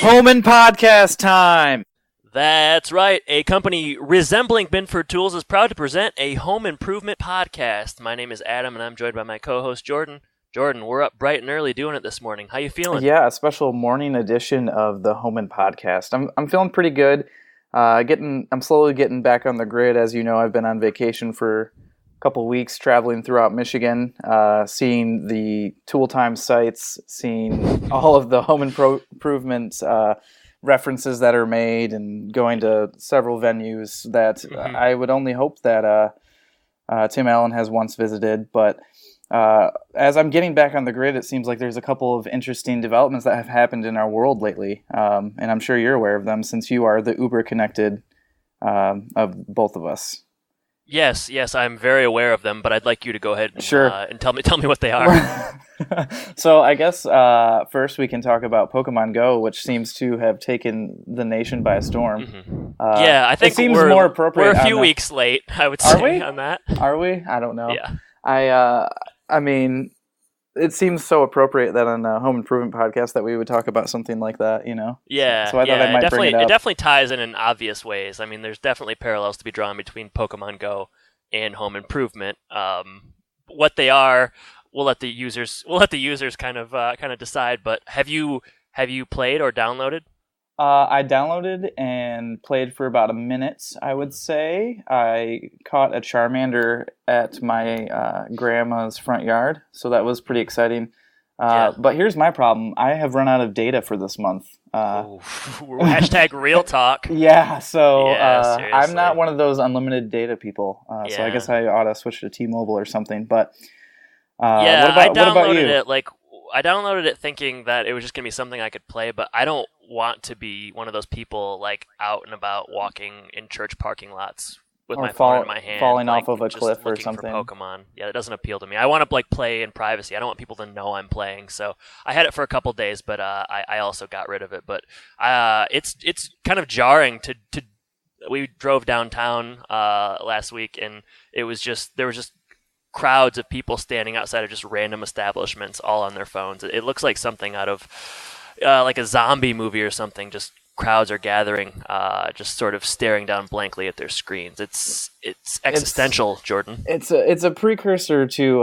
Home Impodcast time! That's right. A company resembling Binford Tools is proud to present a home improvement podcast. My name is Adam, and I'm joined by my co-host, Jordan. Jordan, we're up bright and early doing it this morning. How you feeling? Yeah, a special morning edition of the Home Impodcast. I'm feeling pretty good. I'm slowly getting back on the grid. As you know, I've been on vacation for a couple weeks, traveling throughout Michigan, seeing the Tool Time sites, seeing all of the home improvement references that are made, and going to several venues that I would only hope that Tim Allen has once visited. But as I'm getting back on the grid, it seems like there's a couple of interesting developments that have happened in our world lately, and I'm sure you're aware of them since you are the uber connected of both of us. Yes, I'm very aware of them, but I'd like you to go ahead and, sure. And tell me what they are. So I guess first we can talk about Pokemon Go, which seems to have taken the nation by storm. Mm-hmm. Yeah, I think it seems more appropriate. We're a few weeks late, I would say, on that. Are we? I don't know. Yeah. I mean, it seems so appropriate that on a home improvement podcast that we would talk about something like that, you know? Yeah. So I thought I might bring it up. It definitely ties in obvious ways. I mean, there's definitely parallels to be drawn between Pokemon Go and home improvement. What they are, we'll let the users kind of decide. But have you played or downloaded? I downloaded and played for about a minute, I would say. I caught a Charmander at my grandma's front yard, so that was pretty exciting. But here's my problem. I have run out of data for this month. Hashtag real talk. Yeah, so I'm not one of those unlimited data people. So I guess I ought to switch to T-Mobile or something. But what about you? I downloaded it thinking that it was just going to be something I could play, but I don't want to be one of those people like out and about walking in church parking lots with my phone in my hand, falling off of a cliff or something. For Pokemon. Yeah, that doesn't appeal to me. I want to play in privacy. I don't want people to know I'm playing. So I had it for a couple days, but I also got rid of it. But it's kind of jarring to. We drove downtown last week, and there was just crowds of people standing outside of just random establishments, all on their phones. It looks like something out of like a zombie movie or something. Just crowds are gathering, just sort of staring down blankly at their screens. It's existential, Jordan. It's a precursor to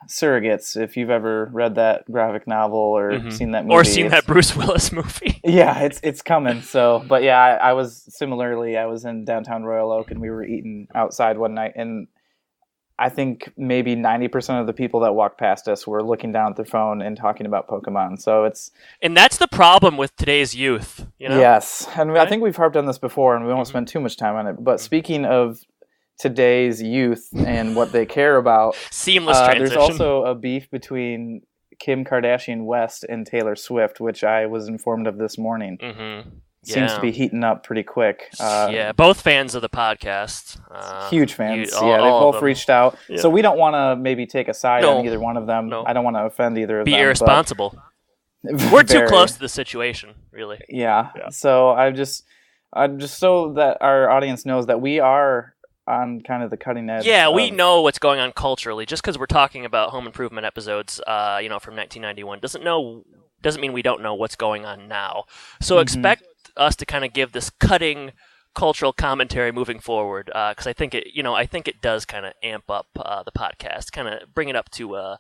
Surrogates. If you've ever read that graphic novel or seen that movie, or seen that Bruce Willis movie. Yeah, it's coming. So, but yeah, I was in downtown Royal Oak, and we were eating outside one night, and I think maybe 90% of the people that walked past us were looking down at their phone and talking about Pokemon. So and that's the problem with today's youth, you know? Yes, and right? I think we've harped on this before, and we won't spend too much time on it. But speaking of today's youth and what they care about, seamless transition. There's also a beef between Kim Kardashian West and Taylor Swift, which I was informed of this morning. Mm-hmm. Seems to be heating up pretty quick. Both fans of the podcast. Huge fans. They've both reached out. Yeah. So we don't want to maybe take a side on either one of them. No. I don't want to offend either of them. Be irresponsible. We're too close to the situation, really. Yeah. So I'm just so that our audience knows that we are on kind of the cutting edge. Yeah, we know what's going on culturally. Just because we're talking about home improvement episodes, from 1991, doesn't mean we don't know what's going on now. So expect us to kind of give this cutting cultural commentary moving forward, because I think it does kind of amp up the podcast, kind of bring it up to a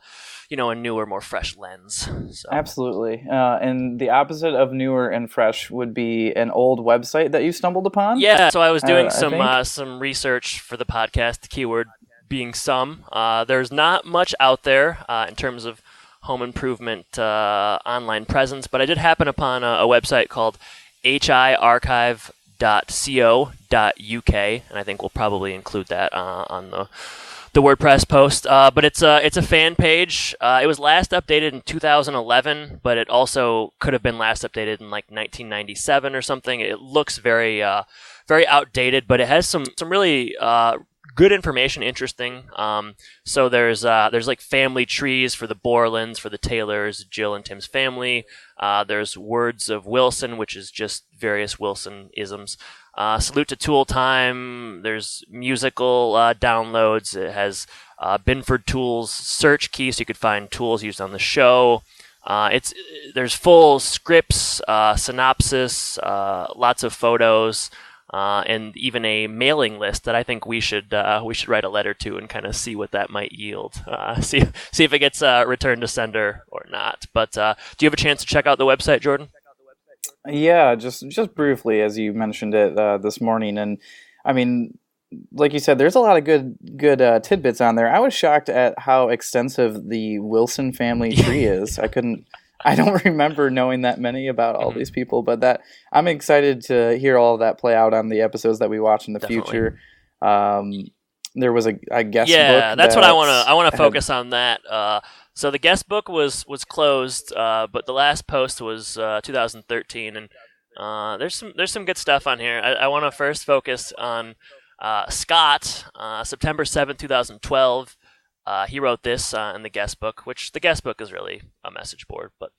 newer, more fresh lens. So. Absolutely, and the opposite of newer and fresh would be an old website that you stumbled upon. Yeah, so I was doing some research for the podcast. The keyword being some. There's not much out there in terms of home improvement online presence, but I did happen upon a website called hiarchive.co.uk, and I think we'll probably include that on the WordPress post. But it's a fan page. It was last updated in 2011, but it also could have been last updated in like 1997 or something. It looks very very outdated, but it has some really good information, interesting. So there's like family trees for the Borlands, for the Taylors, Jill and Tim's family. There's Words of Wilson, which is just various Wilson-isms. Salute to Tool Time. There's musical downloads. It has Binford Tools search key, so you could find tools used on the show. There's full scripts, synopsis, lots of photos, and even a mailing list that I think we should write a letter to and kind of see what that might yield. See if it gets returned to sender or not. But do you have a chance to check out the website, Jordan? Yeah, just briefly, as you mentioned it this morning, and I mean, like you said, there's a lot of good tidbits on there. I was shocked at how extensive the Wilson family tree is. I don't remember knowing that many about all these people, but that I'm excited to hear all of that play out on the episodes that we watch in the future. There was a guest book. Yeah, that's what I want to focus on that. So the guest book was closed, but the last post was 2013, and there's some good stuff on here. I want to first focus on Scott, September 7th, 2012. He wrote this in the guest book, which the guest book is really a message board. But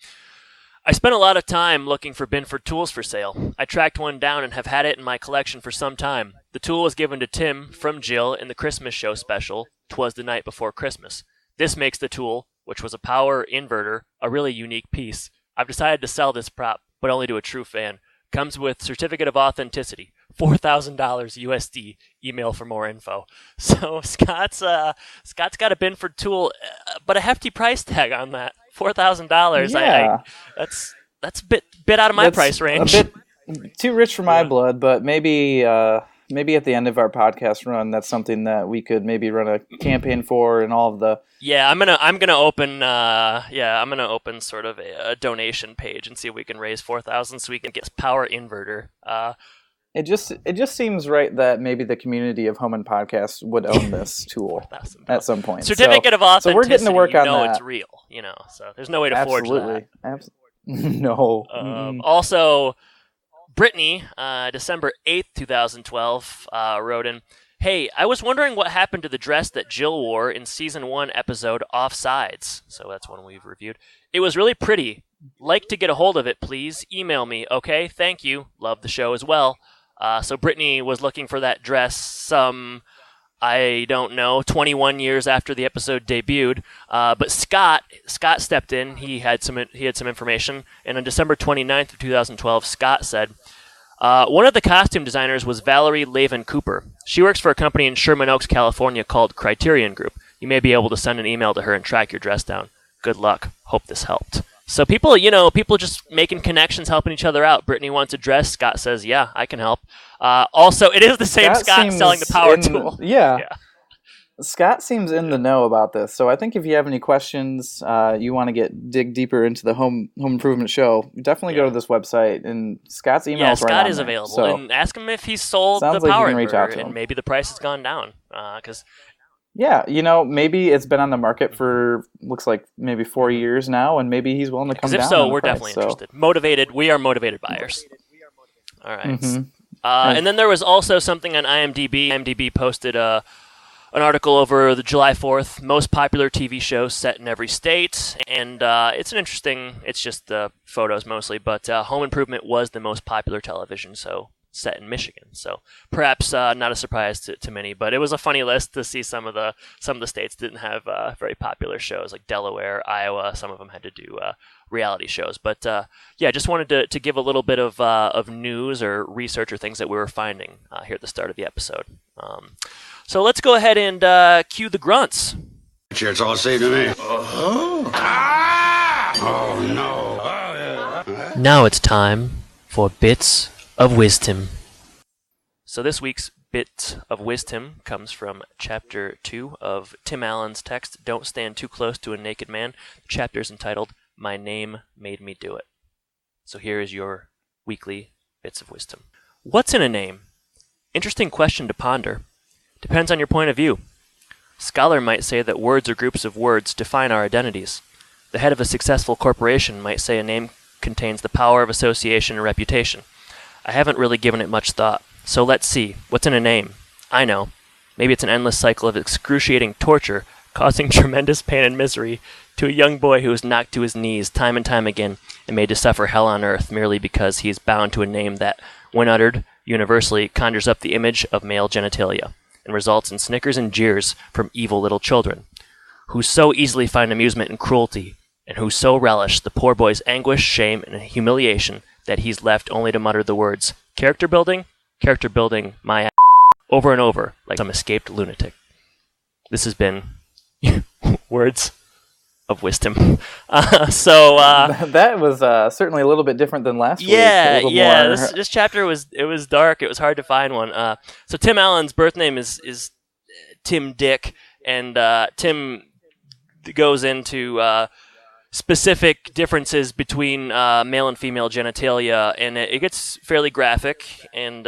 I spent a lot of time looking for Binford tools for sale. I tracked one down and have had it in my collection for some time. The tool was given to Tim from Jill in the Christmas show special, 'Twas the Night Before Christmas. This makes the tool, which was a power inverter, a really unique piece. I've decided to sell this prop, but only to a true fan. Comes with certificate of authenticity, $4,000 USD. Email for more info. So Scott's got a Binford tool, but a hefty price tag on that, $4,000. Yeah. That's a bit out of my price range. A bit too rich for my blood, but maybe at the end of our podcast run, that's something that we could maybe run a campaign for, and all of the. Yeah, I'm gonna open sort of a donation page and see if we can raise $4,000 so we can get power inverter. It just seems right that maybe the community of Home Impodcast would own this tool at some point. Certificate of authenticity. So we're getting to work on that. It's real, so there's no way to forge that. Absolutely. No. Also, Brittany, December 8th, 2012, wrote in, "Hey, I was wondering what happened to the dress that Jill wore in Season 1 episode Offsides." So that's one we've reviewed. "It was really pretty. Like to get a hold of it, please. Email me, okay? Thank you. Love the show as well." So Brittany was looking for that dress some, I don't know, 21 years after the episode debuted. But Scott stepped in. He had some information. And on December 29th of 2012, Scott said, one of the costume designers was Valerie Lavin Cooper. She works for a company in Sherman Oaks, California called Criterion Group. You may be able to send an email to her and track your dress down. Good luck. Hope this helped. So people just making connections, helping each other out. Brittany wants a dress. Scott says, yeah, I can help. Also, it is the same Scott selling the power tool. Yeah. Scott seems in the know about this. So I think if you have any questions, you want to dig deeper into the home improvement show, definitely go to this website, and Scott's email is right on Scott is there. available. So, and ask him if he's sold the sounds like power you can reach out inverter, to him. and maybe the price has gone down. Because yeah, maybe it's been on the market for, looks like maybe 4 years now, and maybe he's willing to come down. If so, on the we're price, definitely interested. Motivated. We are motivated buyers. All right. Mm-hmm. And then there was also something on IMDb. IMDb posted an article over the July 4th most popular TV shows set in every state, and it's just the photos mostly, but Home Improvement was the most popular television show set in Michigan. So perhaps not a surprise to many, but it was a funny list to see some of the states didn't have very popular shows, like Delaware, Iowa. Some of them had to do reality shows. But just wanted to give a little bit of news or research or things that we were finding here at the start of the episode. So let's go ahead and cue the grunts. Sure, it's all safe to me. Oh no. Now it's time for Bits of Wisdom. So this week's Bit of Wisdom comes from Chapter 2 of Tim Allen's text, Don't Stand Too Close to a Naked Man. The chapter is entitled, My Name Made Me Do It. So here is your weekly Bits of Wisdom. What's in a name? Interesting question to ponder. Depends on your point of view. Scholar might say that words or groups of words define our identities. The head of a successful corporation might say a name contains the power of association and reputation. I haven't really given it much thought. So let's see. What's in a name? I know. Maybe it's an endless cycle of excruciating torture, causing tremendous pain and misery to a young boy who is knocked to his knees time and time again and made to suffer hell on earth merely because he is bound to a name that, when uttered, universally conjures up the image of male genitalia and results in snickers and jeers from evil little children, who so easily find amusement in cruelty, and who so relished the poor boy's anguish, shame, and humiliation that he's left only to mutter the words, character building, my ass, over and over, like some escaped lunatic. This has been Words of Wisdom. That was certainly a little bit different than last week. Yeah. More... This chapter was dark. It was hard to find one. So Tim Allen's birth name is Tim Dick, and Tim goes into specific differences between male and female genitalia, and it gets fairly graphic. And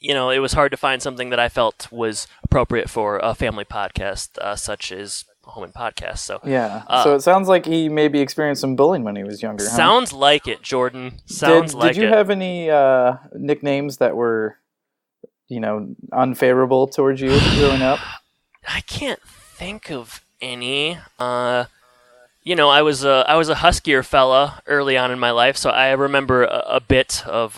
it was hard to find something that I felt was appropriate for a family podcast such as Home Impodcast. So yeah. So it sounds like he maybe experienced some bullying when he was younger. Sounds like it, Jordan. Did you have any nicknames that were, unfavorable towards you growing up? I can't think of any. I was a huskier fella early on in my life, so I remember a bit of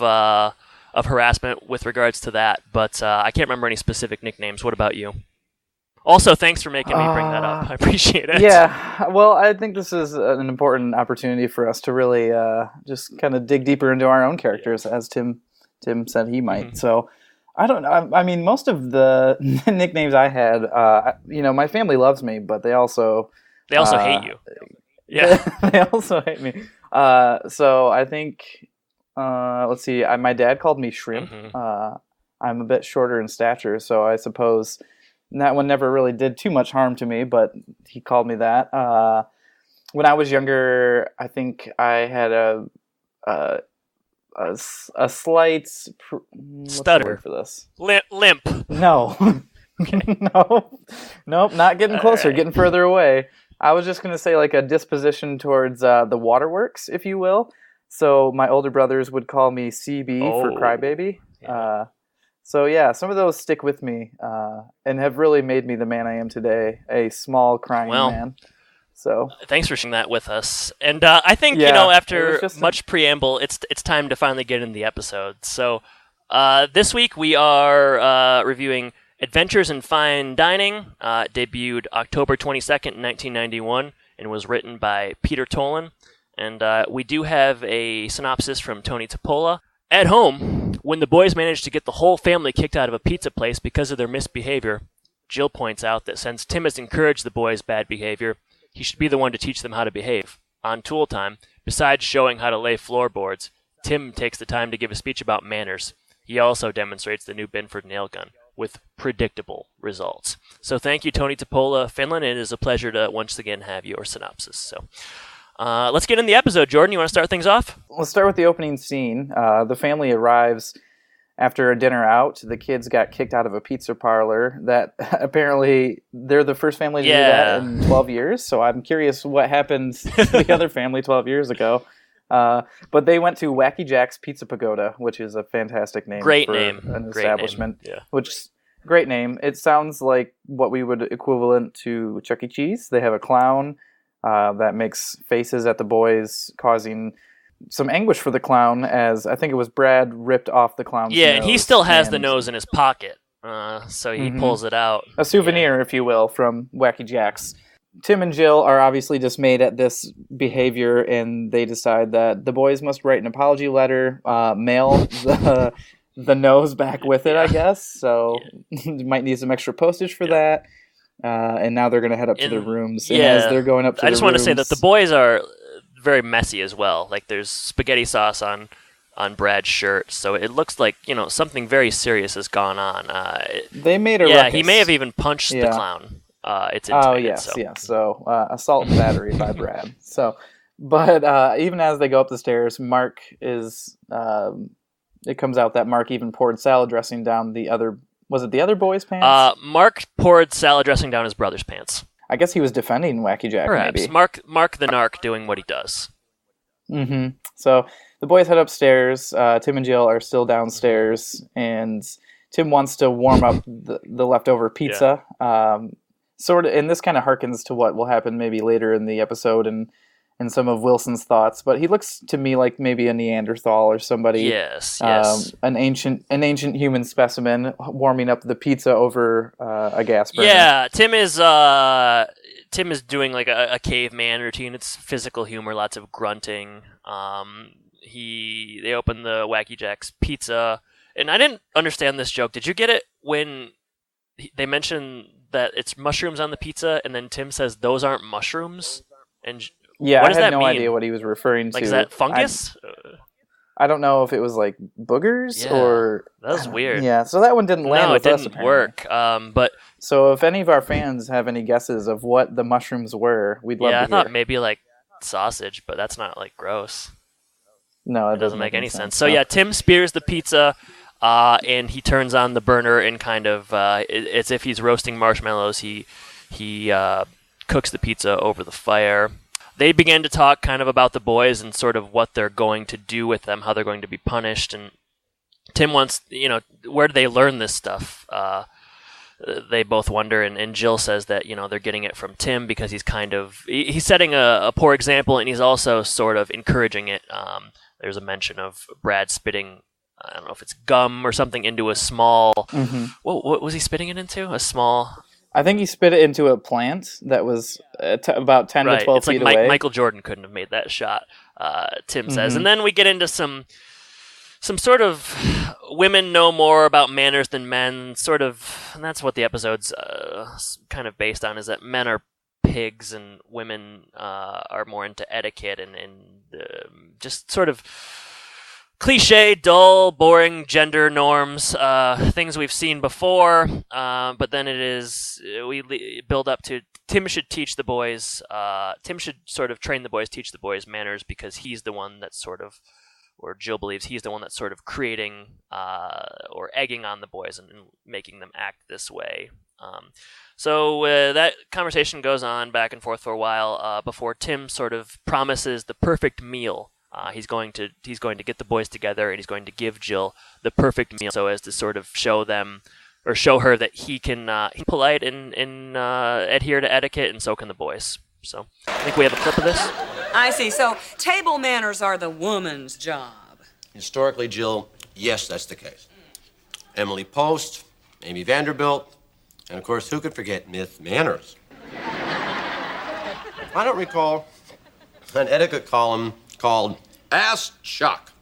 harassment with regards to that, but I can't remember any specific nicknames. What about you? Also, thanks for making me bring that up. I appreciate it. Yeah, well, I think this is an important opportunity for us to really just kind of dig deeper into our own characters, as Tim said he might. Mm-hmm. So, I don't know. I mean, most of the nicknames I had, my family loves me, but they also hate you. Yeah, they also hate me. So I think, let's see. My dad called me Shrimp. Mm-hmm. I'm a bit shorter in stature, so I suppose that one never really did too much harm to me, but he called me that. When I was younger, I think I had a slight stutter for this. Limp. No. Okay. Nope, not getting closer, getting further away. I was just going to say like a disposition towards the waterworks, if you will. So my older brothers would call me CB for crybaby. Yeah. So yeah, some of those stick with me and have really made me the man I am today, a small crying man. So thanks for sharing that with us. And I think after much preamble, it's time to finally get in the episode. So this week we are reviewing Adventures in Fine Dining. Debuted October 22nd, 1991, and was written by Peter Tolan. And we do have a synopsis from Tony Topola. At home, when the boys manage to get the whole family kicked out of a pizza place because of their misbehavior, Jill points out that since Tim has encouraged the boys' bad behavior, he should be the one to teach them how to behave. On tool time, besides showing how to lay floorboards, Tim takes the time to give a speech about manners. He also demonstrates the new Binford nail gun, with predictable results. So thank you, Tony Topola, Finland. It is a pleasure to once again have your synopsis. So let's get in the episode. Jordan, you want to start things off? Let's start with the opening scene. The family arrives after a dinner out. The kids got kicked out of a pizza parlor that apparently they're the first family to do that in 12 years. So I'm curious what happened to the other family 12 years ago. But they went to Wacky Jack's Pizza Pagoda, which is a fantastic name. An establishment. Yeah. Great name. It sounds like what we would equivalent to Chuck E. Cheese. They have a clown that makes faces at the boys, causing some anguish for the clown, as I think it was Brad ripped off the clown's nose. Yeah, and he still has the nose in his pocket, so he pulls it out. A souvenir, if you will, from Wacky Jack's. Tim and Jill are obviously dismayed at this behavior, and they decide that the boys must write an apology letter, mail the nose back with it, I guess. So you might need some extra postage for that. And now they're going to head up to their rooms. And as they're going up to I just want to say that the boys are very messy as well. Like there's spaghetti sauce on Brad's shirt, so it looks like something very serious has gone on. They made a ruckus. He may have even punched the clown. It's intimated, So assault and battery by Brad. So, but even as they go up the stairs, Mark is. It comes out that Mark even poured salad dressing down the other. Was it the other boy's pants? Mark poured salad dressing down his brother's pants. I guess he was defending Wacky Jack. Perhaps. Maybe. Mark the narc doing what he does. Mm-hmm. So the boys head upstairs. Tim and Jill are still downstairs, and Tim wants to warm up the leftover pizza. Sort of, and this kind of harkens to what will happen maybe later in the episode and some of Wilson's thoughts. But he looks to me like maybe a Neanderthal or somebody. Yes. An ancient human specimen warming up the pizza over a gas burner. Yeah, Tim is doing like a caveman routine. It's physical humor, lots of grunting. They open the Wacky Jack's pizza, and I didn't understand this joke. Did you get it when they mention that it's mushrooms on the pizza, and then Tim says those aren't mushrooms? And yeah, what does I had that no mean? idea what he was referring to. Like, is that fungus? I don't know if it was like boogers or... That was weird. Yeah, so that one didn't land with us, apparently. Work. But so if any of our fans have any guesses of what the mushrooms were, we'd love to hear. I thought maybe like sausage, but that's not like gross. No, it doesn't make any sense. So yeah, Tim spears the pizza, and he turns on the burner and kind of, as if he's roasting marshmallows, he cooks the pizza over the fire. They began to talk kind of about the boys and sort of what they're going to do with them, how they're going to be punished. And Tim wants, where do they learn this stuff? They both wonder, and Jill says that, they're getting it from Tim because he's setting a poor example, and he's also sort of encouraging it. There's a mention of Brad spitting, I don't know if it's gum or something, into a small... Mm-hmm. What was he spitting it into? A small... I think he spit it into a plant that was about 10 to 12 feet away. Michael Jordan couldn't have made that shot, Tim says. And then we get into some sort of women know more about manners than men, sort of, and that's what the episode's kind of based on, is that men are pigs and women are more into etiquette and just sort of cliche, dull, boring gender norms, things we've seen before, but then we build up to Tim should teach the boys, Tim should sort of train the boys, teach the boys manners, because he's the one that's sort of, or Jill believes he's the one that's sort of creating or egging on the boys and making them act this way. So that conversation goes on back and forth for a while before Tim sort of promises the perfect meal. He's going to get the boys together, and he's going to give Jill the perfect meal so as to sort of show her that he can he's polite and adhere to etiquette, and so can the boys. So I think we have a clip of this. I see. So table manners are the woman's job. Historically, Jill, yes, that's the case. Emily Post, Amy Vanderbilt, and of course, who could forget Myth Manners? I don't recall an etiquette column called Ask Chuck.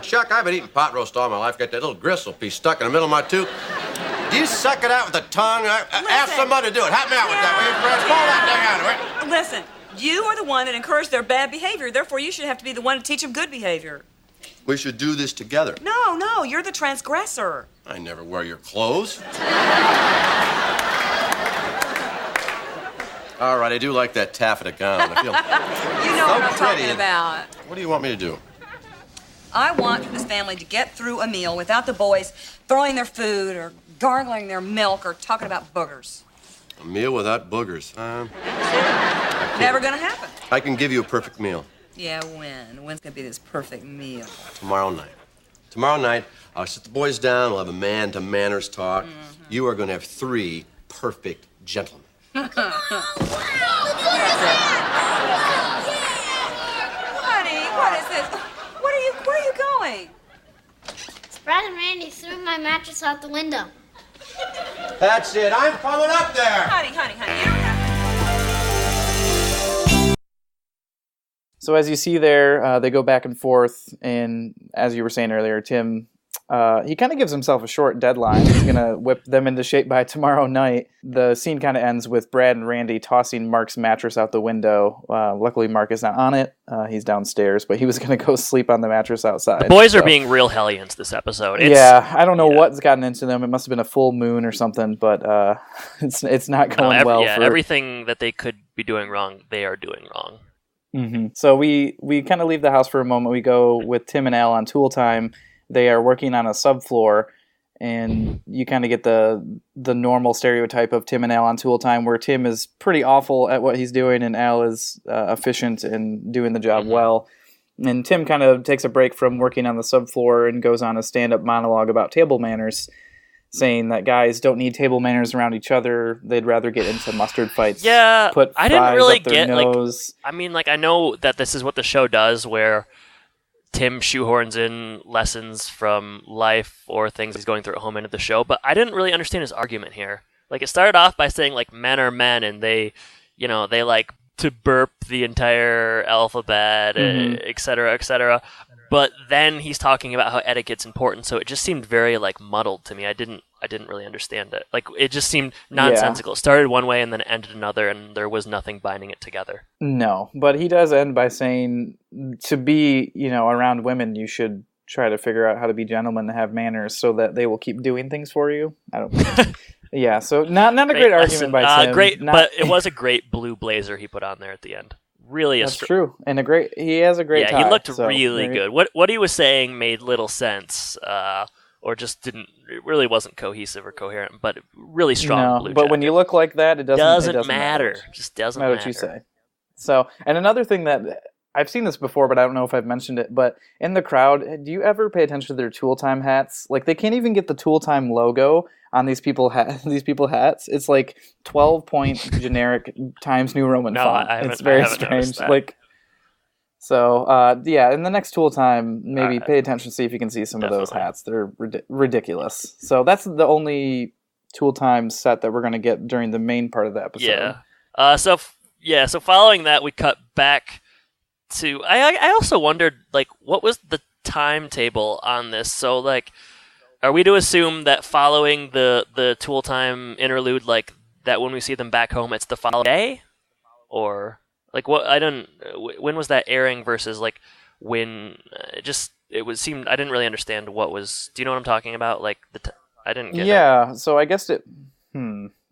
Chuck, I've been eating pot roast all my life. Got that little gristle piece stuck in the middle of my tooth. Do you suck it out with the tongue? Ask somebody to do it. Help me out with that, will you, Fred? Pull that thing out of it. Listen, you are the one that encouraged their bad behavior. Therefore, you should have to be the one to teach them good behavior. We should do this together. No, you're the transgressor. I never wear your clothes. All right, I do like that taffeta gown. I feel you know so what I'm pretty. talking about. What do you want me to do? I want this family to get through a meal without the boys throwing their food or gargling their milk or talking about boogers. A meal without boogers. Never gonna happen. I can give you a perfect meal. Yeah, when? When's gonna be this perfect meal? Tomorrow night. Tomorrow night, I'll sit the boys down. We'll have a man-to-manners talk. Mm-hmm. You are gonna have 3 perfect gentlemen. Honey, what is this? Where are you going? Brad and Randy threw my mattress out the window. That's it. I'm coming up there. Honey, you don't have So as you see there, they go back and forth, and as you were saying earlier, Tim, he kind of gives himself a short deadline. He's going to whip them into shape by tomorrow night. The scene kind of ends with Brad and Randy tossing Mark's mattress out the window. Luckily, Mark is not on it. He's downstairs, but he was going to go sleep on the mattress outside. The boys are being real hellions this episode. I don't know what's gotten into them. It must have been a full moon or something, but it's not going well. Everything that they could be doing wrong, they are doing wrong. Mm-hmm. So we kind of leave the house for a moment. We go with Tim and Al on tool time. They are working on a subfloor, and you kind of get the normal stereotype of Tim and Al on tool time, where Tim is pretty awful at what he's doing, and Al is efficient and doing the job well. And Tim kind of takes a break from working on the subfloor and goes on a stand-up monologue about table manners, saying that guys don't need table manners around each other. They'd rather get into mustard fights. Yeah, put I didn't really up their get nose. I know that this is what the show does, where Tim shoehorns in lessons from life or things he's going through at home into the show, but I didn't really understand his argument here. Like, it started off by saying, like, men are men, and they like to burp the entire alphabet, et cetera, et cetera. But then he's talking about how etiquette's important, so it just seemed very, like, muddled to me. I didn't really understand it. Like, it just seemed nonsensical. It started one way and then it ended another, and there was nothing binding it together. No, but he does end by saying to be, around women, you should try to figure out how to be gentlemen and have manners so that they will keep doing things for you. I don't Yeah, so not a great argument by Tim. But it was a great blue blazer he put on there at the end. Really, that's true, and he has a great tie. Yeah, he looked really good. What he was saying made little sense, or just didn't. It really wasn't cohesive or coherent, but really strong blue. But jacket. when you look like that, it doesn't matter. It just doesn't matter what you say. So, and another thing that I've seen this before, but I don't know if I've mentioned it. But in the crowd, do you ever pay attention to their Tool Time hats? Like, they can't even get the Tool Time logo on these people hats. It's like 12-point generic Times New Roman font. It's very strange. Like, so in the next Tool Time, maybe pay attention, see if you can see some of those hats. They're ridiculous. So that's the only Tool Time set that we're going to get during the main part of the episode. Yeah. So following that, we cut back to. I also wondered, like, what was the timetable on this? So, like, are we to assume that following the Tool Time interlude, like, that when we see them back home, it's the following day? Or, like, what? When was that airing versus, like, when? I didn't really understand what was. Do you know what I'm talking about? Like, I didn't get it. Yeah, so I guess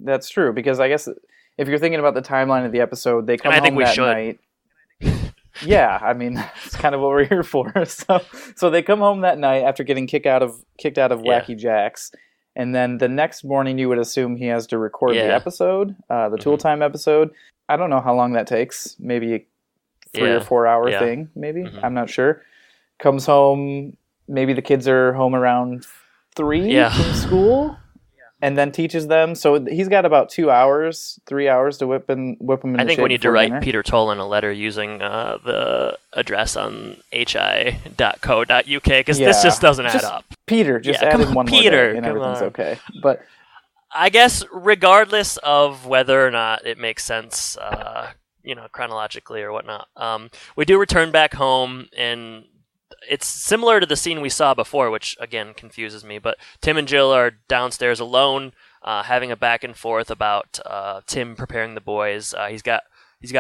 that's true, because I guess if you're thinking about the timeline of the episode, they come home that night. Yeah, I mean, that's kind of what we're here for. So they come home that night after getting kicked out of Wacky Jack's, and then the next morning you would assume he has to record the episode, the Tool Time episode. I don't know how long that takes. Maybe a 3 or 4 hour thing. Maybe I'm not sure. Comes home. Maybe the kids are home around 3 from school. And then teaches them. So he's got about 2 hours, 3 hours to whip them in I think we need to write Peter Tolan a letter using the address on hi.co.uk, because this just doesn't add up. Peter, add in one more day and everything's okay. But I guess regardless of whether or not it makes sense, chronologically or whatnot, we do return back home, and it's similar to the scene we saw before, which, again, confuses me. But Tim and Jill are downstairs alone, having a back and forth about Tim preparing the boys. He's got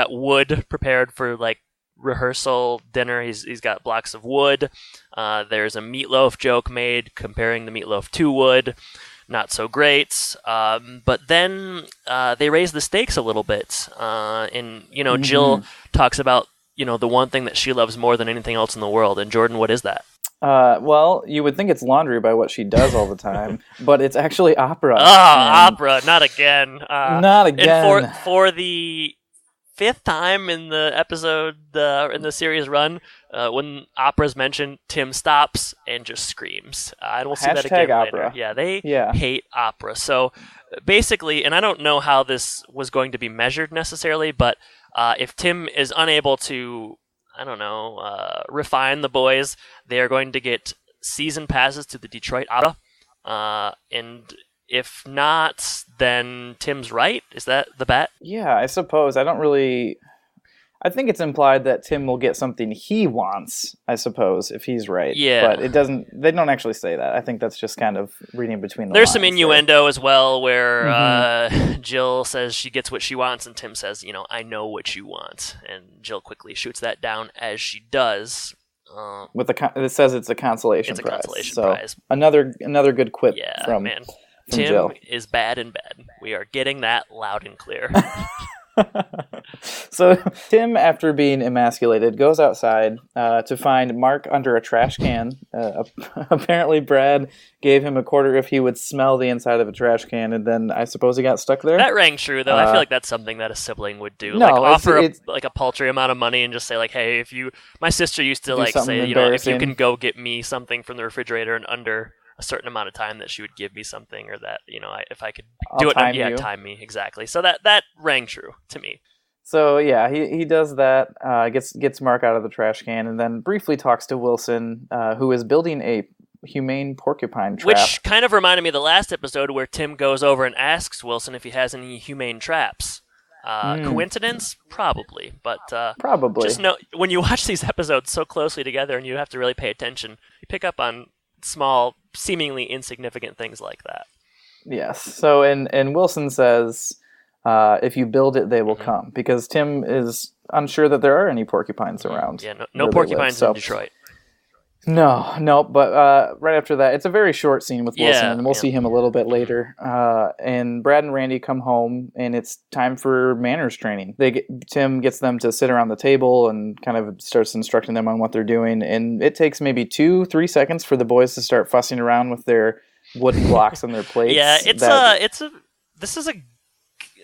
wood prepared for, like, rehearsal dinner. He's got blocks of wood. There's a meatloaf joke made, comparing the meatloaf to wood. Not so great. But then they raise the stakes a little bit. Jill talks about the one thing that she loves more than anything else in the world. And Jordan, what is that? Well, you would think it's laundry by what she does all the time, but it's actually opera. Opera, not again. Not again. And for the 5th time in the episode, in the series run, when opera's mentioned, Tim stops and just screams. I will see that again opera. Later. Yeah, they hate opera. So basically, and I don't know how this was going to be measured necessarily, but if Tim is unable to, refine the boys, they are going to get season passes to the Detroit Opera. And if not, then Tim's right. Is that the bet? Yeah, I suppose. I think it's implied that Tim will get something he wants, I suppose, if he's right. Yeah. But they don't actually say that. I think that's just kind of reading between the lines. There's some innuendo as well where Jill says she gets what she wants, and Tim says, I know what you want. And Jill quickly shoots that down, as she does. It says it's a consolation prize. It's a consolation prize. Another good quip from Tim Jill. is bad in bed. We are getting that loud and clear. So Tim, after being emasculated, goes outside to find Mark under a trash can. Apparently Brad gave him a quarter if he would smell the inside of a trash can, and then I suppose he got stuck there. That rang true, though. I feel like that's something that a sibling would do. No, offer a paltry amount of money and just say, like, hey, my sister used to say, if you can go get me something from the refrigerator in under a certain amount of time, that she would give me something, or that, if I could do it. Time me. Exactly. So that rang true to me. So yeah, he does that, gets Mark out of the trash can, and then briefly talks to Wilson, who is building a humane porcupine trap. Which kind of reminded me of the last episode where Tim goes over and asks Wilson if he has any humane traps. Coincidence? Probably. But probably. Just know, when you watch these episodes so closely together and you have to really pay attention, you pick up on small, seemingly insignificant things like that. Yes. So, and Wilson says, if you build it, they will come. Because Tim is unsure that there are any porcupines around. Yeah, no porcupines in Detroit. No, but right after that, it's a very short scene with Wilson, and we'll see him a little bit later. And Brad and Randy come home, and it's time for manners training. Tim gets them to sit around the table and kind of starts instructing them on what they're doing. And it takes maybe 2-3 seconds for the boys to start fussing around with their wooden blocks on their plates. Yeah, this is a.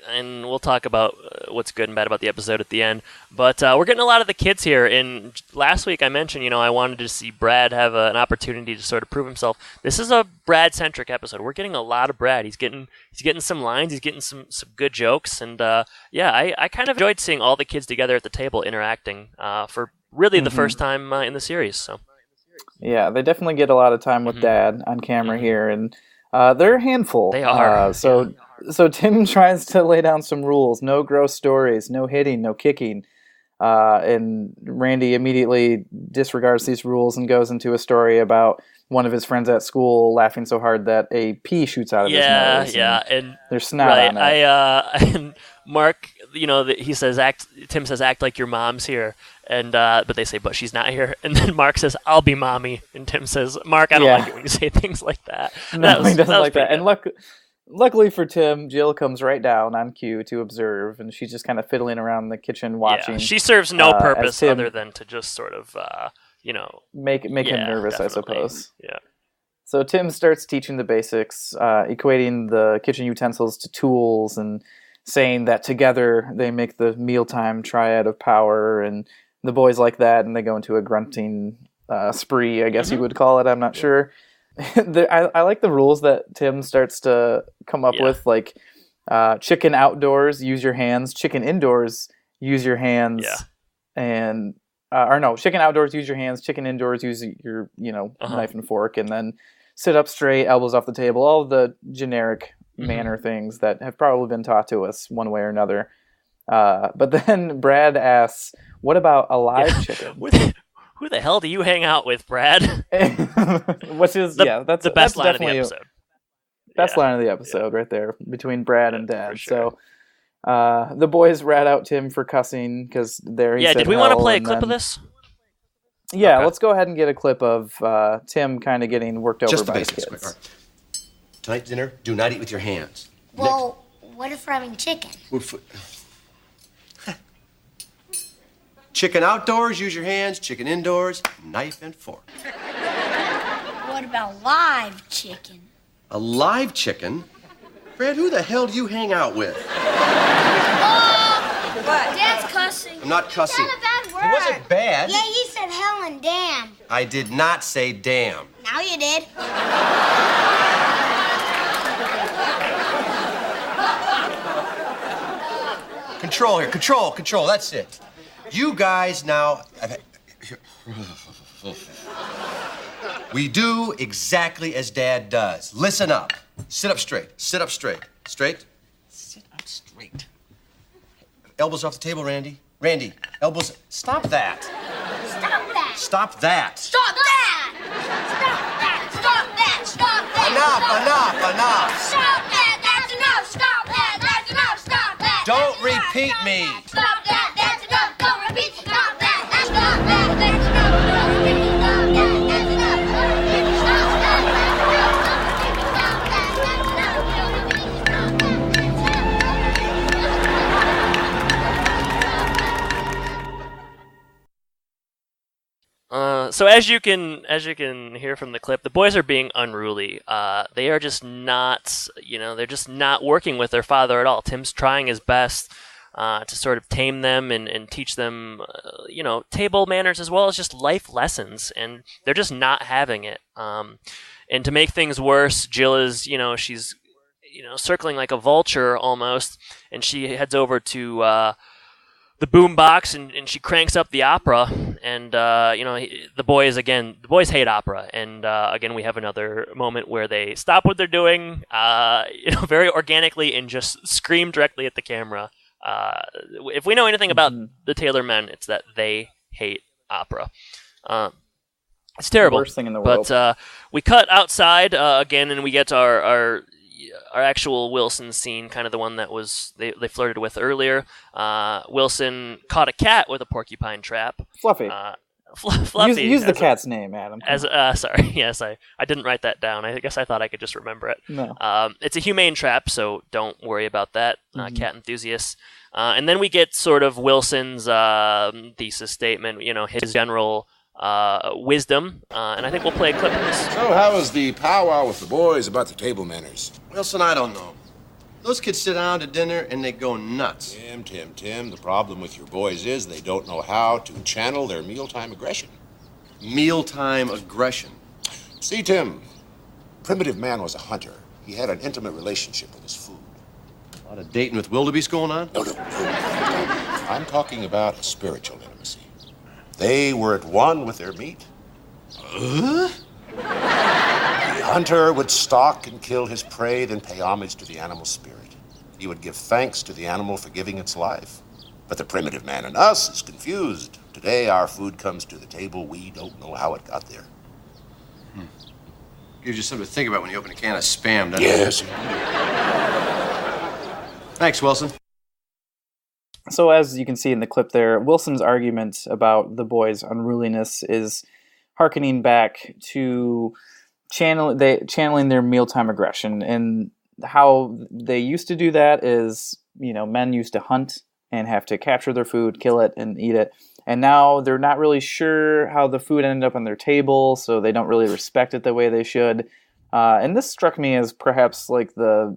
And we'll talk about what's good and bad about the episode at the end. But we're getting a lot of the kids here. And last week I mentioned, I wanted to see Brad have an opportunity to sort of prove himself. This is a Brad-centric episode. We're getting a lot of Brad. He's getting some lines. He's getting some good jokes. And I kind of enjoyed seeing all the kids together at the table interacting for really the first time in the series. So yeah, they definitely get a lot of time with Dad on camera here, and they're a handful. They are. So Tim tries to lay down some rules. No gross stories, no hitting, no kicking. And Randy immediately disregards these rules and goes into a story about one of his friends at school laughing so hard that a pea shoots out of his nose. And there's snot on it. And Mark, he says, Tim says, act like your mom's here. And but they say, but she's not here. And then Mark says, I'll be mommy. And Tim says, Mark, I don't like it when you say things like that. No, he doesn't like that. And luckily for Tim, Jill comes right down on cue to observe, and she's just kind of fiddling around the kitchen watching. Yeah, she serves no purpose other than to just sort of, make him nervous, definitely. I suppose. Yeah. So Tim starts teaching the basics, equating the kitchen utensils to tools, and saying that together they make the mealtime triad of power, and the boys like that, and they go into a grunting spree, I guess you would call it. I'm not sure. I like the rules that Tim starts to come up with, like chicken outdoors, use your hands. Chicken indoors, use your hands. And chicken outdoors, use your hands. Chicken indoors, use your knife and fork, and then sit up straight, elbows off the table. All of the generic manner things that have probably been taught to us one way or another. But then Brad asks, "What about a live chicken?" Who the hell do you hang out with, Brad? Which is that's the best line of the episode. Best line of the episode, right there between Brad and Dad. Sure. So the boys rat out Tim for cussing because there. He said did we want to play a clip of this? Yeah, let's go ahead and get a clip of Tim kind of getting worked over Just by the his basics, kids. quick. Tonight's dinner, do not eat with your hands. Well, what if we're having chicken? Chicken outdoors, use your hands. Chicken indoors, knife and fork. What about live chicken? A live chicken? Brad, who the hell do you hang out with? What? Dad's cussing. I'm not cussing. That's a bad word. It wasn't bad. Yeah, he said hell and damn. I did not say damn. Now you did. Control here. Control. That's it. You guys now... We do exactly as Dad does. Listen up. Sit up straight. Sit up straight. Straight? Sit up straight. Elbows off the table, Randy. Randy, elbows... Stop that. Stop that. Stop that. Stop that. Stop that. Stop that. Stop that. Enough. Stop that. That's enough. Stop that. That's enough. Stop that. Don't repeat me. Stop that. That's enough. Don't repeat. Stop that. That's stop that. That's enough. Don't repeat. Stop that. That's enough. Don't repeat. Stop that. That's enough. Don't repeat. Stop that. That's enough. Don't repeat. So as you can hear from the clip, the boys are being unruly. They are just not, they're just not working with their father at all. Tim's trying his best to sort of tame them and teach them, table manners as well as just life lessons, and they're just not having it. And to make things worse, Jill is, she's, circling like a vulture almost, and she heads over to the boom box and she cranks up the opera, and the boys hate opera, and again we have another moment where they stop what they're doing, very organically, and just scream directly at the camera. If we know anything about the Taylor men, it's that they hate opera. It's terrible. The worst thing in the world. But we cut outside again, and we get our actual Wilson scene, kind of the one that was they flirted with earlier. Wilson caught a cat with a porcupine trap. Fluffy. Fluffy. Use the cat's name, Adam. Sorry, yes, I didn't write that down. I guess I thought I could just remember it. No. It's a humane trap, so don't worry about that, cat enthusiasts. And then we get sort of Wilson's thesis statement, his general wisdom, and I think we'll play a clip of this. So how was the powwow with the boys about the table manners? Wilson, I don't know. Those kids sit down to dinner and they go nuts. Tim, the problem with your boys is they don't know how to channel their mealtime aggression. Mealtime aggression. See, Tim, primitive man was a hunter. He had an intimate relationship with his food. A lot of dating with wildebeest going on? No. I'm talking about a spiritual intimacy. They were at one with their meat. The hunter would stalk and kill his prey, then pay homage to the animal's spirit. He would give thanks to the animal for giving its life. But the primitive man in us is confused. Today, our food comes to the table. We don't know how it got there. Gives you something to think about when you open a can of Spam, doesn't Yes. it? Thanks, Wilson. So as you can see in the clip there, Wilson's argument about the boys' unruliness is hearkening back to channeling their mealtime aggression. And how they used to do that is, men used to hunt and have to capture their food, kill it, and eat it. And now they're not really sure how the food ended up on their table, so they don't really respect it the way they should. And this struck me as perhaps like the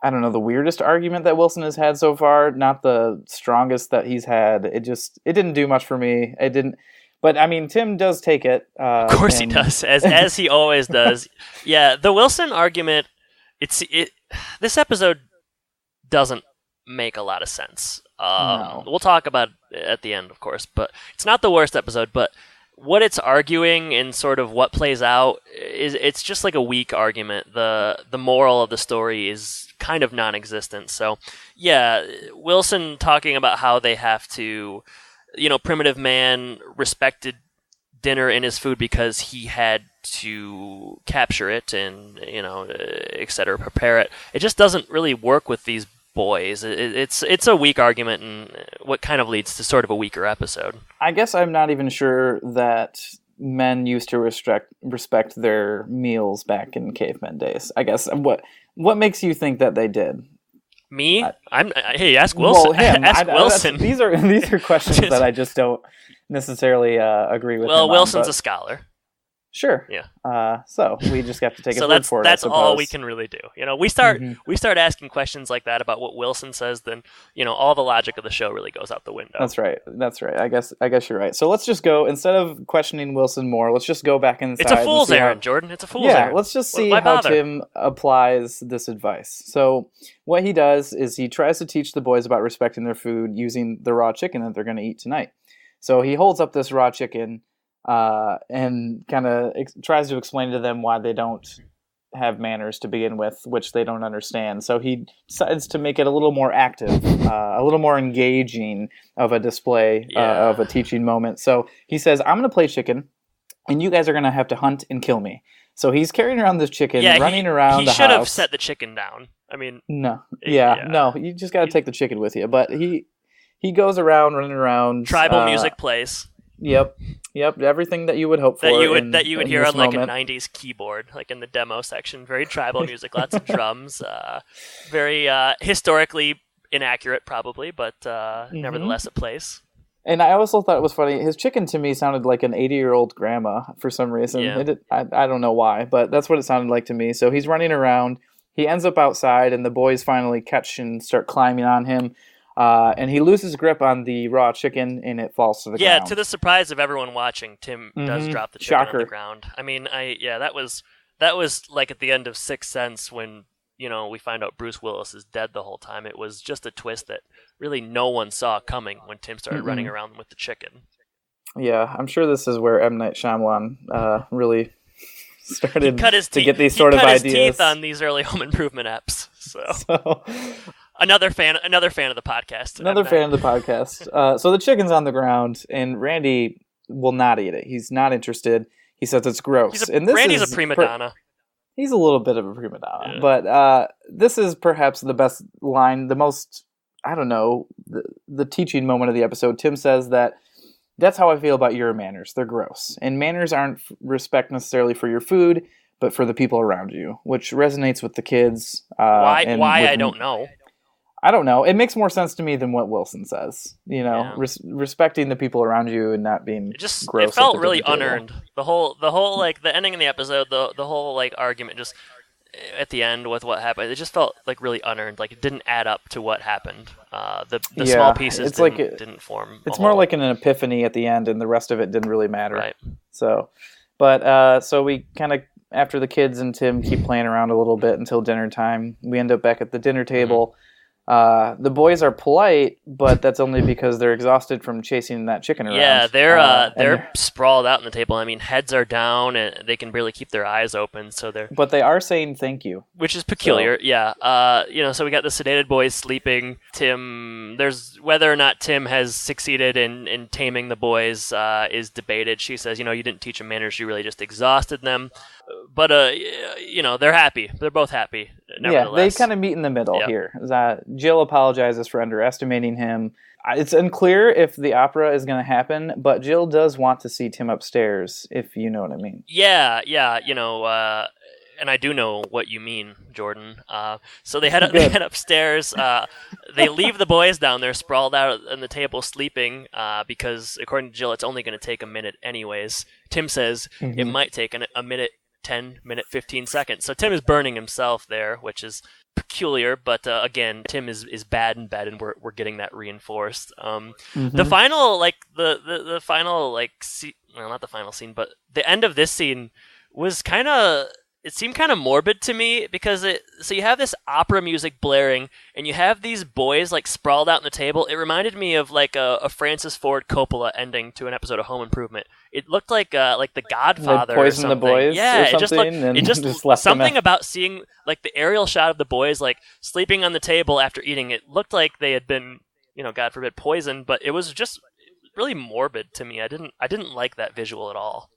weirdest argument that Wilson has had so far. Not the strongest that he's had. It didn't do much for me. It didn't. But I mean, Tim does take it. Of course he does, as he always does. Yeah, the Wilson argument. This episode doesn't make a lot of sense. No. We'll talk about it at the end, of course. But it's not the worst episode. But what it's arguing and sort of what plays out it's just like a weak argument. The moral of the story is kind of non-existent. So yeah, Wilson talking about how they have to, primitive man respected dinner and his food because he had to capture it and et cetera, prepare it. It just doesn't really work with these boys. It's a weak argument, and what kind of leads to sort of a weaker episode. I guess I'm not even sure that men used to respect their meals back in caveman days. I guess what makes you think that they did? Me? Hey, ask Wilson. Well, him. Ask Wilson. These are questions that I just don't necessarily agree with. Well, him Wilson's on, a scholar. Sure. Yeah. So we just have to take so his word for it. That's I all suppose. we can really do. We start asking questions like that about what Wilson says, then all the logic of the show really goes out the window. That's right. I guess you're right. So let's just go, instead of questioning Wilson more, let's just go back inside. It's a fool's errand, Jordan. It's a fool's errand. Yeah, let's just see Why how bother? Tim applies this advice. So what he does is he tries to teach the boys about respecting their food using the raw chicken that they're going to eat tonight. So he holds up this raw chicken and kind of tries to explain to them why they don't have manners to begin with, which they don't understand. So he decides to make it a little more active, a little more engaging of a display of a teaching moment. So he says, I'm going to play chicken, and you guys are going to have to hunt and kill me. So he's carrying around this chicken, running around the house. He should have set the chicken down. I mean... No. No, you just got to take the chicken with you. But he goes around, running around. Tribal music plays. Yep. Everything that you would hope for. That you would hear on like moment. a '90s keyboard, like in the demo section. Very tribal music, lots of drums. Very historically inaccurate, probably, but nevertheless, it plays. And I also thought it was funny. His chicken to me sounded like an 80-year-old grandma for some reason. Yeah. I don't know why, but that's what it sounded like to me. So he's running around. He ends up outside, and the boys finally catch and start climbing on him. And he loses grip on the raw chicken, and it falls to the ground. Yeah, to the surprise of everyone watching, Tim does drop the chicken on the ground. I mean, that was like at the end of Sixth Sense when we find out Bruce Willis is dead the whole time. It was just a twist that really no one saw coming when Tim started running around with the chicken. Yeah, I'm sure this is where M. Night Shyamalan really started to get these sort of ideas. He cut his teeth on these early home improvement apps. So another fan of the podcast. Another fan of the podcast. So the chicken's on the ground, and Randy will not eat it. He's not interested. He says it's gross. Randy's a prima donna. He's a little bit of a prima donna, but this is perhaps the best line, the most, I don't know, the teaching moment of the episode. Tim says that's how I feel about your manners. They're gross. And manners aren't respect necessarily for your food, but for the people around you, which resonates with the kids. Why? I don't know. I don't know. It makes more sense to me than what Wilson says. Respecting the people around you and not being gross. It felt really unearned. The whole like the ending of the episode, the whole like argument just at the end with what happened. It just felt like really unearned. Like it didn't add up to what happened. The small pieces didn't form. It's more like an epiphany at the end, and the rest of it didn't really matter. Right. So we kind of, after the kids and Tim keep playing around a little bit until dinner time, we end up back at the dinner table. Mm-hmm. The boys are polite, but that's only because they're exhausted from chasing that chicken around. Yeah, they're sprawled out on the table. I mean, heads are down, and they can barely keep their eyes open. But they are saying thank you, which is peculiar. So. Yeah. So we got the sedated boys sleeping. There's whether or not Tim has succeeded in taming the boys is debated. She says, you didn't teach them manners. You really just exhausted them. But they're happy. They're both happy. Yeah, they kind of meet in the middle here. Jill apologizes for underestimating him. It's unclear if the opera is going to happen, but Jill does want to see Tim upstairs, if you know what I mean. Yeah. And I do know what you mean, Jordan. So they head upstairs. They leave the boys down there sprawled out on the table sleeping because, according to Jill, it's only going to take a minute anyways. Tim says it might take a minute, 10 minute, 15 seconds. So Tim is burning himself there, which is peculiar. But again, Tim is bad in bed, and we're getting that reinforced. The final, the final, not the final scene, but the end of this scene was kind of. It seemed kind of morbid to me because so you have this opera music blaring and you have these boys like sprawled out on the table. It reminded me of like a Francis Ford Coppola ending to an episode of Home Improvement. It looked like The Godfather. Like Poison the Boys. Yeah, or something, it just left something about seeing like the aerial shot of the boys like sleeping on the table after eating. It looked like they had been, God forbid, poisoned, but it was just really morbid to me. I didn't like that visual at all.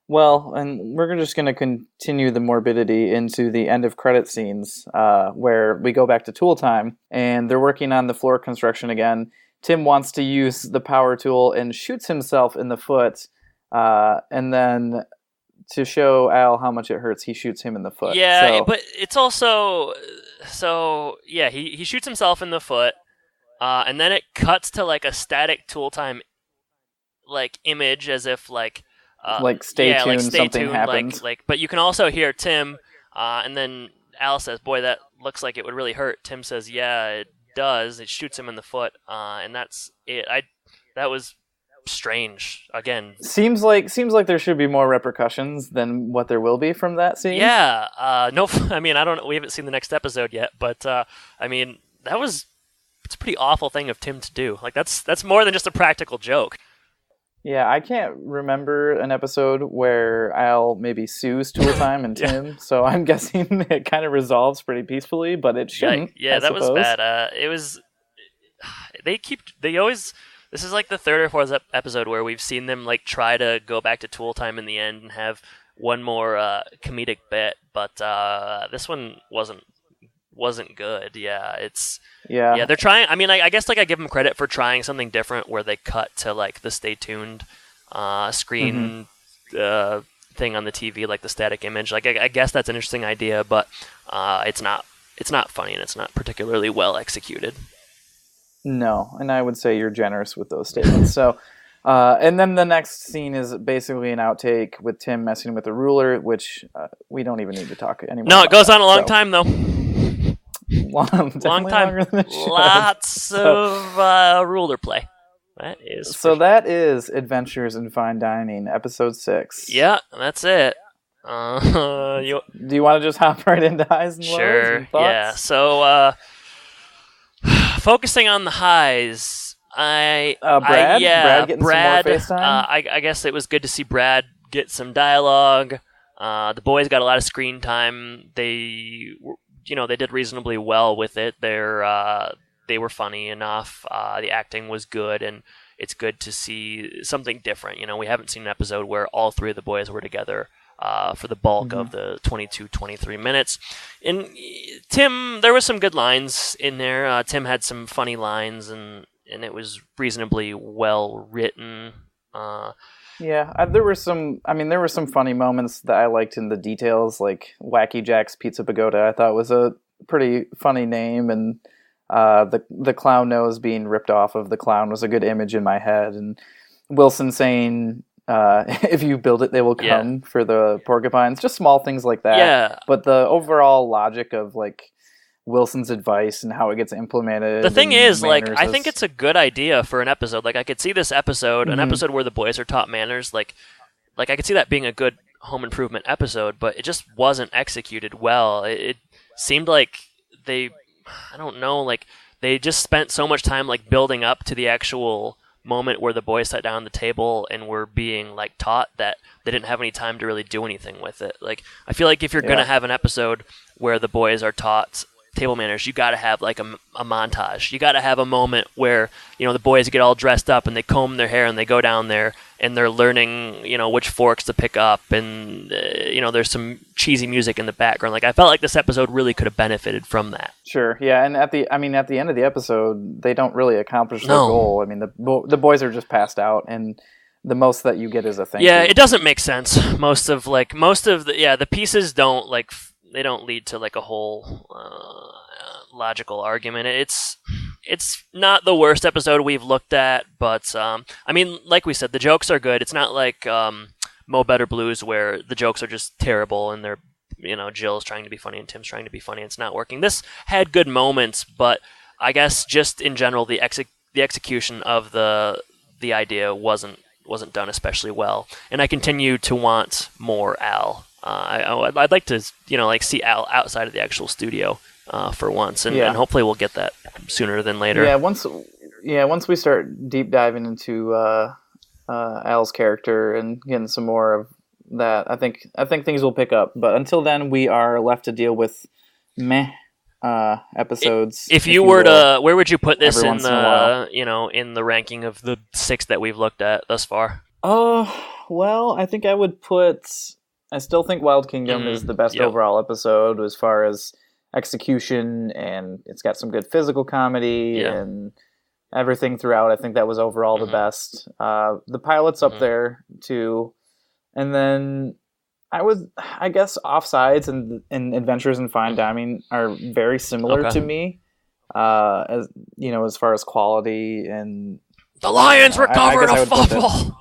Well, and we're just going to continue the morbidity into the end of credit scenes where we go back to tool time and they're working on the floor construction again. Tim wants to use the power tool and shoots himself in the foot. And then to show Al how much it hurts, he shoots him in the foot. Yeah, but it's also... he shoots himself in the foot. And then it cuts to like a static tool time like image as if like... stay tuned, something happens. But you can also hear Tim, and then Al says, "Boy, that looks like it would really hurt." Tim says, "Yeah, it does." It shoots him in the foot, and that's it. That was strange. Again, seems like there should be more repercussions than what there will be from that scene. Yeah. No, I mean, I don't know. We haven't seen the next episode yet, but I mean, it's a pretty awful thing of Tim to do. Like that's more than just a practical joke. Yeah, I can't remember an episode where Al maybe sues Tool Time and Tim, so I'm guessing it kind of resolves pretty peacefully, but it shouldn't. Yeah, that was bad. It was. They always. This is like the third or fourth episode where we've seen them like try to go back to Tool Time in the end and have one more comedic bit, but this one wasn't good. Yeah, they're trying. I mean, I guess like I give them credit for trying something different where they cut to like the stay tuned screen thing on the TV, like the static image. Like I guess that's an interesting idea, but it's not funny and it's not particularly well executed. No, and I would say you're generous with those statements. So, and then the next scene is basically an outtake with Tim messing with the ruler, which we don't even need to talk anymore. No, it goes on a long time though. Long time. Lots of ruler play. That is Adventures in Fine Dining, episode 6. Yeah, that's it. Do you want to just hop right into highs and lows? Sure. And thoughts? Yeah. So, focusing on the highs, Brad? Brad getting some more FaceTime? I guess it was good to see Brad get some dialogue. The boys got a lot of screen time. They did reasonably well with it. They were funny enough. The acting was good, and it's good to see something different. We haven't seen an episode where all three of the boys were together for the bulk of the 22-23 minutes. And Tim, there was some good lines in there. Tim had some funny lines, and it was reasonably well written. There were some funny moments that I liked in the details, like Wacky Jack's Pizza Pagoda. I thought was a pretty funny name, and the clown nose being ripped off of the clown was a good image in my head. And Wilson saying, if you build it, they will come for the porcupines. Just small things like that. Yeah. But the overall logic of like Wilson's advice and how it gets implemented. The thing is, I think it's a good idea for an episode. Like, I could see this episode, an episode where the boys are taught manners. Like I could see that being a good home improvement episode, but it just wasn't executed well. It seemed like they just spent so much time like building up to the actual moment where the boys sat down at the table and were being like taught that they didn't have any time to really do anything with it. Like, I feel like if you're gonna have an episode where the boys are taught table manners, you got to have like a montage. You got to have a moment where the boys get all dressed up and they comb their hair and they go down there and they're learning which forks to pick up, and there's some cheesy music in the background. Like, I felt like this episode really could have benefited from that. Sure, yeah, and at the end of the episode, they don't really accomplish their goal. I mean, the boys are just passed out, and the most that you get is a thank you. Yeah, it doesn't make sense. Most of the pieces don't they don't lead to like a whole logical argument. It's not the worst episode we've looked at, but like we said, the jokes are good. It's not like Mo Better Blues where the jokes are just terrible and they're Jill's trying to be funny and Tim's trying to be funny and it's not working. This had good moments, but I guess just in general the execution of the idea wasn't done especially well, and I continue to want more Al. I'd like to, see Al outside of the actual studio for once, and hopefully we'll get that sooner than later. Yeah, once we start deep diving into Al's character and getting some more of that, I think things will pick up. But until then, we are left to deal with meh episodes. If you were to, where would you put this in the, in the ranking of the 6 that we've looked at thus far? Well, I think I would put. I still think Wild Kingdom is the best overall episode as far as execution, and it's got some good physical comedy and everything throughout. I think that was overall the best. The pilot's up there too, and then I guess Offsides and Adventures in Fine Dining are very similar to me, as far as quality and the Lions recovered a fumble.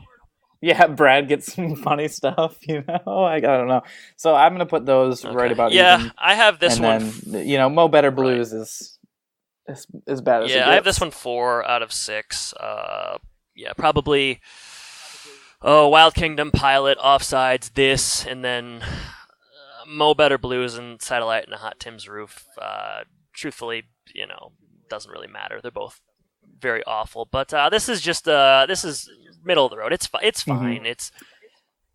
Yeah, Brad gets some funny stuff, I don't know. So I'm going to put those right about even. Yeah, I have this one. Then, Mo Better Blues is as bad as it gets. I have this one 4 out of 6. Probably Wild Kingdom, Pilot, Offsides, this, and then Mo Better Blues and Satellite and a Hot Tim's Roof. Truthfully, doesn't really matter. They're both very awful. But this is just this is middle of the road. It's fine. It's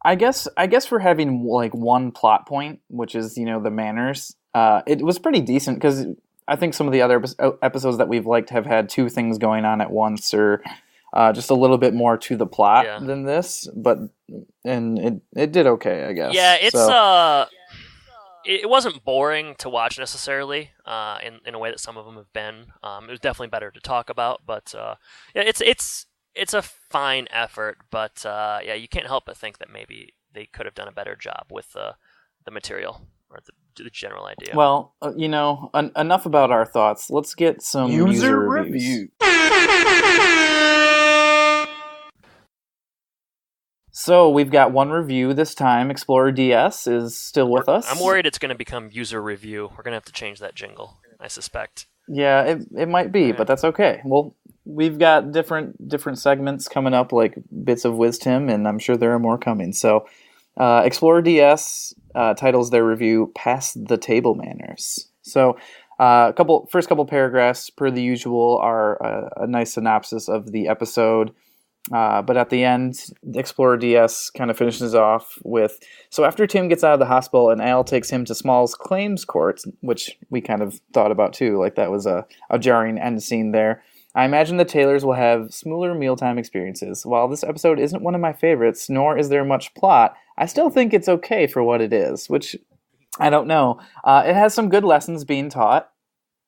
I guess for having like one plot point, which is the manners, it was pretty decent because I think some of the other episodes that we've liked have had 2 things going on at once, or just a little bit more to the plot than this. But it did okay, I guess. Yeah, it wasn't boring to watch necessarily, in a way that some of them have been. It was definitely better to talk about, but it's a fine effort, but you can't help but think that maybe they could have done a better job with the material or the general idea. Well, enough about our thoughts. Let's get some user reviews. So we've got one review this time. Explorer DS is still with us. I'm worried it's going to become user review. We're going to have to change that jingle, I suspect. Yeah, it might be, but that's okay. Well, we've got different segments coming up, like Bits of Wisdom, and I'm sure there are more coming. So Explorer DS titles their review Pass the Table Manners. So First couple paragraphs, per the usual, are a nice synopsis of the episode. But at the end, Explorer DS kind of finishes off with, so after Tim gets out of the hospital and Al takes him to Small's claims court, which we kind of thought about too, like that was a jarring end scene there. I imagine the Taylors will have smoother mealtime experiences. While this episode isn't one of my favorites, nor is there much plot, I still think it's okay for what it is, which I don't know. It has some good lessons being taught,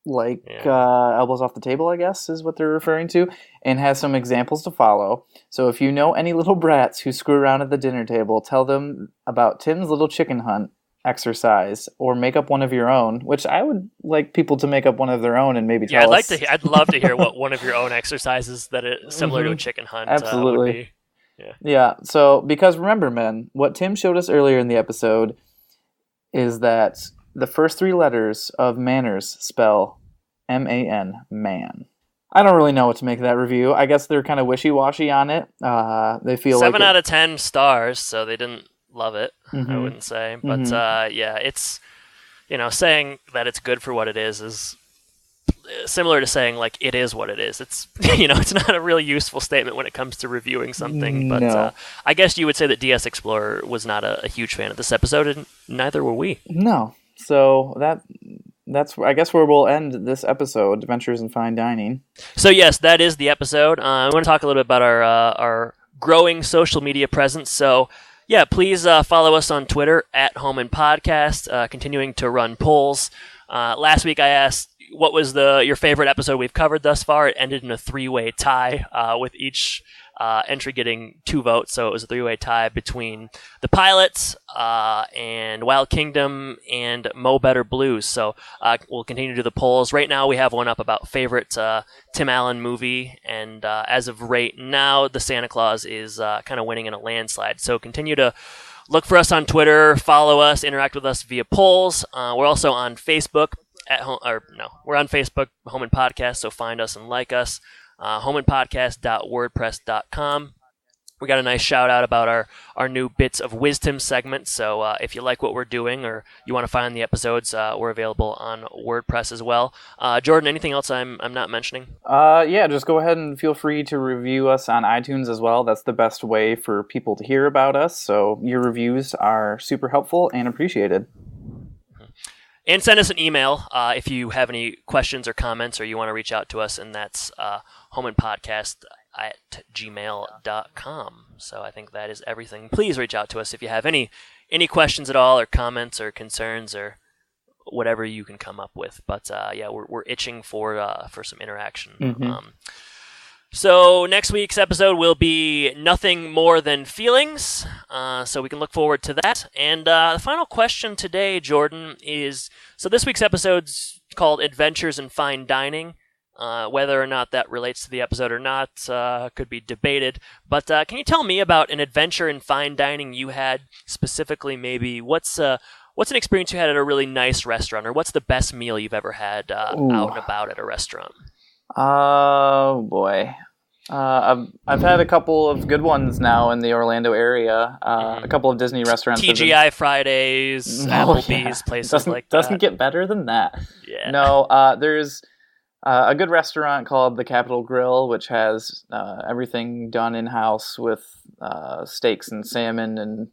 like elbows off the table, I guess, is what they're referring to, and has some examples to follow. So if you know any little brats who screw around at the dinner table, tell them about Tim's little chicken hunt exercise, or make up one of your own, which I would like people to make up one of their own and maybe tell us. I'd love to hear what one of your own exercises that is similar to a chicken hunt Absolutely. would be. Yeah, so because remember, men, what Tim showed us earlier in the episode is that the first 3 letters of manners spell M-A-N, man. I don't really know what to make of that review. I guess they're kind of wishy-washy on it. They feel 7 out of 10 stars, so they didn't love it, Mm-hmm. I wouldn't say. But it's, saying that it's good for what it is similar to saying, like, it is what it is. It's, it's not a really useful statement when it comes to reviewing something. But No. I guess you would say that DS Explorer was not a huge fan of this episode, and neither were we. No. So that's I guess where we'll end this episode, Adventures in Fine Dining. So yes, that is the episode. I want to talk a little bit about our growing social media presence. So yeah, please follow us on Twitter at Home Impodcast, continuing to run polls. Last week I asked what was your favorite episode we've covered thus far. It ended in a 3-way tie with each entry getting 2 votes. So it was a 3-way tie between The Pilots and Wild Kingdom and Mo Better Blues. So we'll continue to do the polls. Right now we have one up about favorite Tim Allen movie. And as of right now, the Santa Claus is kind of winning in a landslide. So continue to look for us on Twitter, follow us, interact with us via polls. We're also on Facebook we're on Facebook, Home and Podcast, so find us and like us. homeandpodcast.wordpress.com. We got a nice shout out about our new Bits of Wisdom segment. So if you like what we're doing or you want to find the episodes, we're available on WordPress as well. Jordan, anything else I'm not mentioning? Yeah, just go ahead and feel free to review us on iTunes as well. That's the best way for people to hear about us. So your reviews are super helpful and appreciated. And send us an email if you have any questions or comments or you want to reach out to us, and that's homeandpodcast@gmail.com. So I think that is everything. Please reach out to us if you have any questions at all or comments or concerns or whatever you can come up with. But yeah, we're itching for some interaction. Mm-hmm. So next week's episode will be Nothing More Than Feelings, so we can look forward to that. And the final question today, Jordan, is, so this week's episode's called Adventures in Fine Dining. Whether or not that relates to the episode or not could be debated. But can you tell me about an adventure in fine dining you had specifically? Maybe what's an experience you had at a really nice restaurant, or what's the best meal you've ever had out and about at a restaurant? Oh boy, I've had a couple of good ones now in the Orlando area. A couple of Disney restaurants. TGI Fridays, Applebee's, places like that. Doesn't get better than that. Yeah. No, there's a good restaurant called the Capitol Grill, which has everything done in-house with steaks and salmon and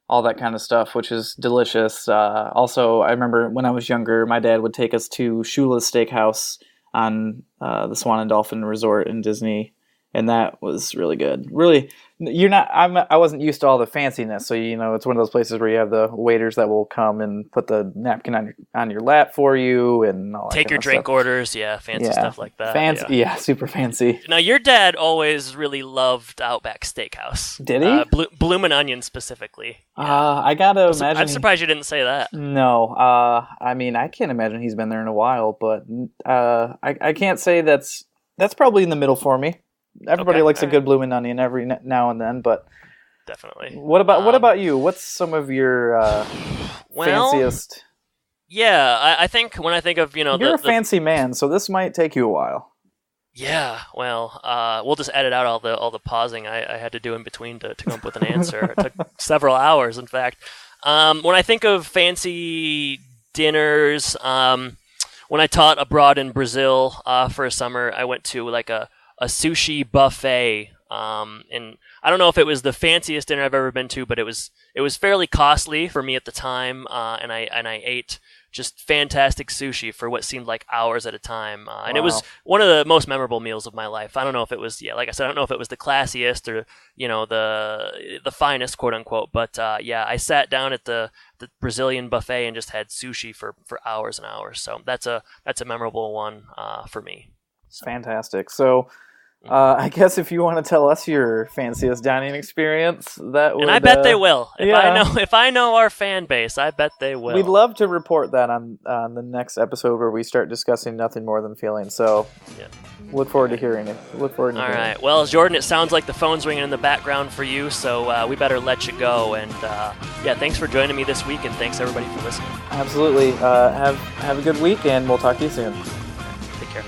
all that kind of stuff, which is delicious. Also, I remember when I was younger, my dad would take us to Shula's Steakhouse on the Swan and Dolphin Resort in Disney, and that was really good. Really, I wasn't used to all the fanciness, so it's one of those places where you have the waiters that will come and put the napkin on your lap for you and all that take your drink orders, fancy stuff like that. Fancy, super fancy. Now, your dad always really loved Outback Steakhouse. Did he? Bloomin' Onion specifically. I gotta imagine. I'm surprised you didn't say that. No, I mean, I can't imagine he's been there in a while, but I can't say that's probably in the middle for me. Everybody likes a good bloomin' onion every now and then, but definitely. What about you? What's some of your fanciest? Yeah, I think when I think of you're a fancy man, so this might take you a while. Yeah, well, we'll just edit out all the pausing I had to do in between to come up with an answer. It took several hours, in fact. When I think of fancy dinners, when I taught abroad in Brazil for a summer, I went to like a sushi buffet. And I don't know if it was the fanciest dinner I've ever been to, but it was fairly costly for me at the time. And I ate just fantastic sushi for what seemed like hours at a time. And it was one of the most memorable meals of my life. I don't know if it was, like I said, I don't know if it was the classiest or, the finest, quote unquote. But I sat down at the Brazilian buffet and just had sushi for hours and hours. So that's a memorable one for me. So. Fantastic. So I guess if you want to tell us your fanciest dining experience, that would... And I bet they will. If I know our fan base, I bet they will. We'd love to report that on the next episode where we start discussing nothing more than feelings. So look forward to hearing it. All right. Well, Jordan, it sounds like the phone's ringing in the background for you, so we better let you go. And thanks for joining me this week, and thanks everybody for listening. Absolutely. Have a good week, and we'll talk to you soon. Take care.